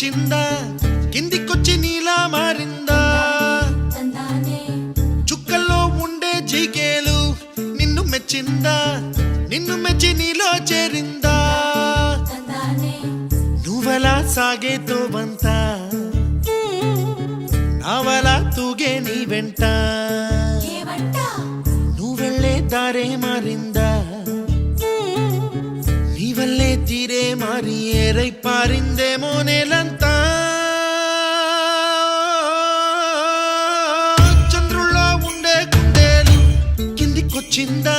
వచ్చిందా కిందికొచ్చి నీలా మారిందా చుక్కల్లో ఉండే జీకేలు నిన్ను మెచ్చిందా నిన్ను మెచ్చి నీలో చేరిందా నువ్వలా సాగేతో బంత నావలా తూగే నీ వెంట నువ్వెళ్ళే దారే మారిందా నీవల్లే తీరే మారి ఏరై పారిందేమో నేలంతా చంద్రుల్లో ఉండే గుండెలు కిందికొచ్చిందా